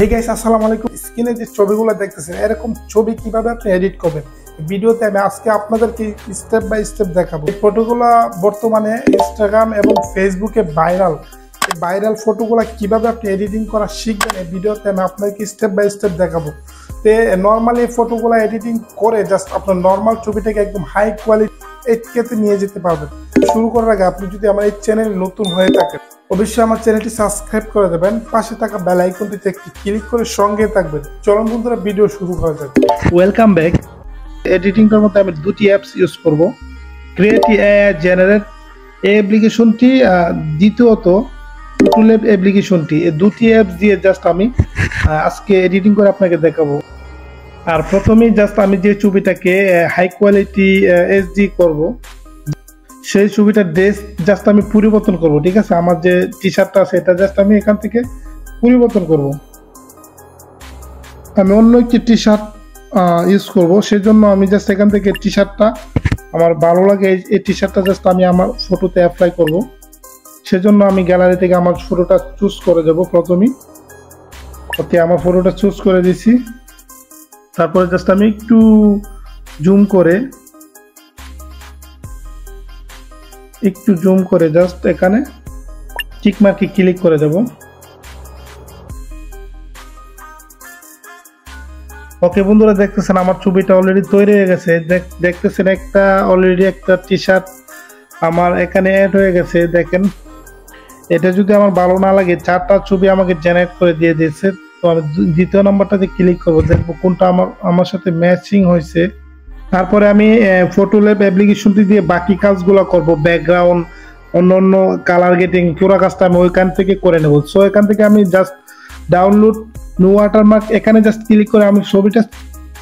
Hey guys, আসসালামু আলাইকুম। স্ক্রিনে যে ছবিগুলো দেখতেছেন এরকম ছবি কিভাবে আপনি এডিট করবেন ভিডিওতে আমি আজকে আপনাদেরকে স্টেপ বাই স্টেপ দেখাবো। এই ফটোগুলো বর্তমানে ইনস্টাগ্রাম এবং ফেসবুকে ভাইরাল ফটোগুলো কিভাবে আপনি এডিটিং করা শিখবেন এই ভিডিওতে আমি আপনাদেরকে স্টেপ বাই স্টেপ দেখাবো। তো নর্মালি ফটোগুলো এডিটিং করে জাস্ট আপনার নর্মাল ছবিটাকে একদম হাই কোয়ালিটি 8K নিয়ে যেতে পারবেন। শুরু করার আগে আপনি যদি আমার এই চ্যানেল নতুন হয়ে থাকেন অবশ্যই আমার চ্যানেলটি সাবস্ক্রাইব করে দেবেন, পাশে থাকা বেল আইকনটিতে একটি ক্লিক করে সঙ্গে থাকবেন। চলুন বন্ধুরা, ভিডিও শুরু করা যাক। Welcome back. এডিটিং করার মধ্যে আমি দুটি অ্যাপস ইউজ করব, ক্রিয়েটিভ এআই জেনারেট এই অ্যাপ্লিকেশনটি, দ্বিতীয়ত টুটুলেব অ্যাপ্লিকেশনটি। এই দুটি অ্যাপস দিয়ে জাস্ট আমি আজকে এডিটিং করে আপনাকে দেখাবো। আর প্রথমেই জাস্ট আমি যে ছবিটাকে হাই কোয়ালিটি এইচডি করব সেই ছবিটার ড্রেস জাস্ট আমি পরিবর্তন করব। ঠিক আছে, আমার যে টি শার্টটা আছে এটা জাস্ট আমি এখান থেকে পরিবর্তন করব। আমি অন্য একটি টি শার্ট ইউজ করব, সেজন্য আমি জাস্ট এখান থেকে টি শার্টটা আমার ভালো লাগে এই টি শার্টটা জাস্ট আমি আমার ফটোতে অ্যাপ্লাই করব। সেজন্য আমি গ্যালারি থেকে আমার ফটোটা চুজ করে যাব প্রথমেই। ওকে, আমার ফটোটা চুজ করে দিছি। তারপরে জাস্ট আমি একটু জুম করে জাস্ট এখানে টিক মার্কে ক্লিক করে দেব। ওকে বন্ধুরা, দেখতেছেন আমার ছবিটা অলরেডি তৈরি হয়ে গেছে। দেখতেছেন অলরেডি একটা টি শার্ট আমার এখানে অ্যাড হয়ে গেছে। দেখেন, এটা যদি আমার ভালো না লাগে 4টা ছবি আমাকে জেনারেট করে দিয়ে দিয়েছে। তো আমি দ্বিতীয় নাম্বারটাতে ক্লিক করবো, দেখবো কোনটা আমার সাথে ম্যাচিং হয়েছে। তারপরে আমি ফটোল্যাব অ্যাপ্লিকেশনটি দিয়ে বাকি কাজগুলো করব, ব্যাকগ্রাউন্ড অন্য কালার গেটিং পুরো কাজটা আমি ওইখান থেকে করে নেব। সো এখান থেকে আমি জাস্ট ডাউনলোড নো ওয়াটারমার্ক এখানে জাস্ট ক্লিক করে আমি ছবিটা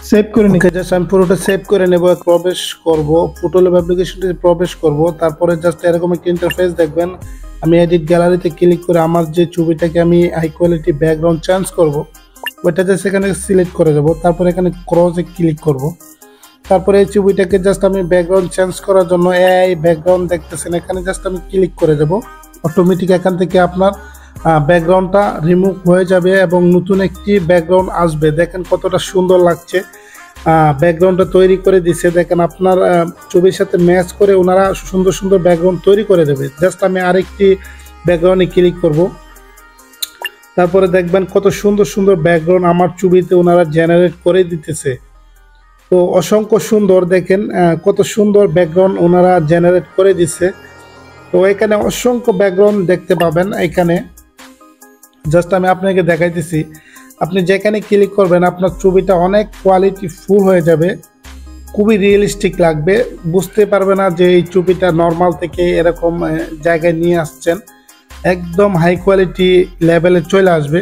সেভ করে নিই। জাস্ট আমি পুরোটা সেভ করে নেব, প্রবেশ করব ফটোল্যাব অ্যাপ্লিকেশনটিতে প্রবেশ করব। তারপরে জাস্ট এরকম একটা ইন্টারফেস দেখবেন। আমি এডিট গ্যালারিতে ক্লিক করে আমার যে ছবিটাকে আমি হাই কোয়ালিটি ব্যাকগ্রাউন্ড চেঞ্জ করব ওইটা জাস্ট এখানে সিলেক্ট করে দেবো। তারপরে এখানে ক্রসে ক্লিক করব। তারপরে এই ছবিটাকে জাস্ট আমি ব্যাকগ্রাউন্ড চেঞ্জ করার জন্য এআই ব্যাকগ্রাউন্ড দেখতেছেন এখানে জাস্ট আমি ক্লিক করে দেব। অটোমেটিক এখান থেকে আপনার ব্যাকগ্রাউন্ডটা রিমুভ হয়ে যাবে এবং নতুন একটি ব্যাকগ্রাউন্ড আসবে। দেখেন কতটা সুন্দর লাগছে, ব্যাকগ্রাউন্ডটা তৈরি করে দিছে। দেখেন আপনার ছবির সাথে ম্যাচ করে ওনারা সুন্দর সুন্দর ব্যাকগ্রাউন্ড তৈরি করে দেবে। জাস্ট আমি আরেকটি ব্যাকগ্রাউন্ডে ক্লিক করব। তারপরে দেখবেন কত সুন্দর সুন্দর ব্যাকগ্রাউন্ড আমার ছবিতে ওনারা জেনারেট করে দিতেছে। তো অসংখ্য সুন্দর, দেখেন কত সুন্দর ব্যাকগ্রাউন্ড ওনারা জেনারেট করে দিচ্ছে। তো এখানে অসংখ্য ব্যাকগ্রাউন্ড দেখতে পাবেন। এখানে জাস্ট আমি আপনাকে দেখাইতেছি, আপনি যেখানে ক্লিক করবেন আপনার ছবিটা অনেক কোয়ালিটি ফুল হয়ে যাবে, খুবই রিয়েলিস্টিক লাগবে। বুঝতে পারবে না যে এই ছবিটা নর্মাল থেকে এরকম জায়গায় নিয়ে আসছেন, একদম হাই কোয়ালিটি লেভেলে চলে আসবে।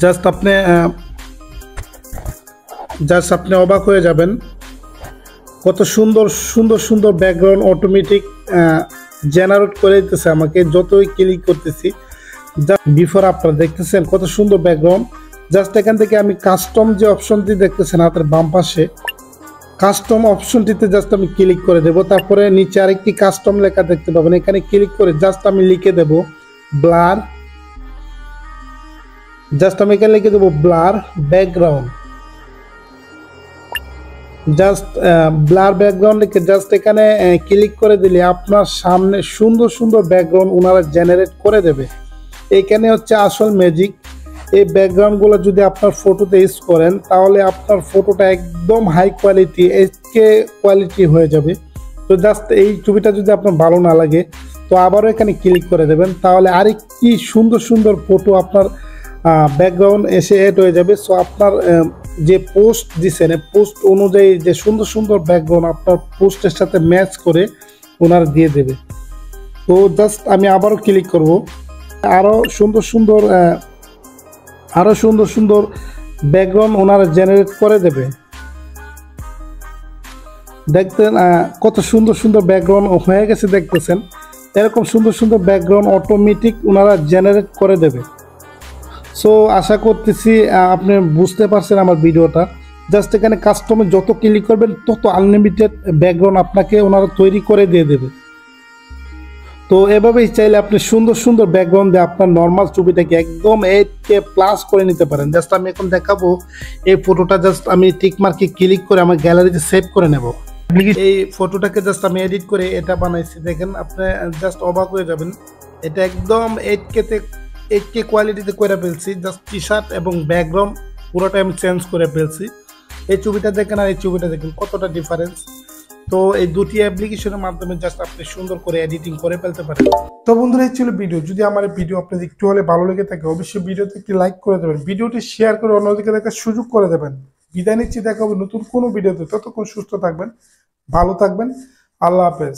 জাস্ট আপনি অবাক হয়ে যাবেন কত সুন্দর সুন্দর সুন্দর ব্যাকগ্রাউন্ড অটোমেটিক জেনারেট করে দিতেছে আমাকে যতই ক্লিক করতেছি। জাস্ট বিফোর আফটার দেখতেছেন কত সুন্দর ব্যাকগ্রাউন্ড। জাস্ট এখান থেকে আমি কাস্টম যে অপশনটি দেখতেছেন হাতের বাম পাশে, কাস্টম অপশনটিতে জাস্ট আমি ক্লিক করে দেব। তারপরে নিচে আরেকটি কাস্টম লেখা দেখতে পাবেন, এখানে ক্লিক করে জাস্ট আমি লিখে দেব ব্লার। জাস্ট আমি এখানে লিখে দেবো blur background. Just blur background লিখে জাস্ট এখানে ক্লিক করে দিলে আপনার সামনে সুন্দর সুন্দর ব্যাকগ্রাউন্ড ওনারা জেনারেট করে দেবে। এখানে হচ্ছে আসল ম্যাজিক। এই ব্যাকগ্রাউন্ডগুলো যদি আপনার ফটোতে ইউজ করেন তাহলে আপনার ফটোটা একদম হাই কোয়ালিটি 8K কোয়ালিটি হয়ে যাবে। তো জাস্ট এই ছবিটা যদি আপনার ভালো না লাগে তো আবারও এখানে ক্লিক করে দেবেন, তাহলে আরেকটি সুন্দর সুন্দর ফটো আপনার ব্যাকগ্রাউন্ড এসে অ্যাড হয়ে যাবে। সো আপনার যে পোস্ট দিচ্ছেন পোস্ট অনুযায়ী যে সুন্দর সুন্দর ব্যাকগ্রাউন্ড আপনার পোস্টের সাথে ম্যাচ করে ওনারা দিয়ে দেবে। তো জাস্ট আমি আবারও ক্লিক করব, আরও সুন্দর সুন্দর ব্যাকগ্রাউন্ড ওনারা জেনারেট করে দেবে। দেখতেন কত সুন্দর সুন্দর ব্যাকগ্রাউন্ড হয়ে গেছে, দেখতেছেন এরকম সুন্দর সুন্দর ব্যাকগ্রাউন্ড অটোমেটিক ওনারা জেনারেট করে দেবে। সো আশা করতেছি আপনি বুঝতে পারছেন আমার ভিডিওটা। জাস্ট এখানে কাস্টমে যত ক্লিক করবেন তত আনলিমিটেড ব্যাকগ্রাউন্ড আপনাকে ওনারা তৈরি করে দিয়ে দেবে। তো এভাবেই চাইলে আপনি সুন্দর সুন্দর ব্যাকগ্রাউন্ড দিয়ে আপনার নর্মাল ছবিটাকে একদম 8K প্লাস করে নিতে পারেন। জাস্ট আমি এখন দেখাবো এই ফটোটা, জাস্ট আমি টিক মার্কে ক্লিক করে আমার গ্যালারিতে সেভ করে নেব। এই ফটোটাকে জাস্ট আমি এডিট করে এটা বানাইছি, দেখেন আপনি জাস্ট অবাক হয়ে যাবেন। এটা একদম 8K কোয়ালিটিতে করে ফেলছি। জাস্ট টি শার্ট এবং ব্যাকগ্রাউন্ড পুরোটা আমি চেঞ্জ করে ফেলছি। এই ছবিটা দেখেন আর এই ছবিটা দেখেন কতটা ডিফারেন্স। তো এই দুটি অ্যাপ্লিকেশনের মাধ্যমে জাস্ট আপনি সুন্দর করে এডিটিং করে ফেলতে পারেন। তো বন্ধুরা, এই ছিল ভিডিও। যদি আমার এই ভিডিও আপনাদের একটু হলে ভালো লেগে থাকে অবশ্যই ভিডিওতে একটি লাইক করে দেবেন, ভিডিওটি শেয়ার করে অন্যদিকে দেখার সুযোগ করে দেবেন। বিদায় নিচ্ছি, দেখা হবে নতুন কোনো ভিডিওতে। ততক্ষণ সুস্থ থাকবেন, ভালো থাকবেন, আল্লাহ হাফেজ।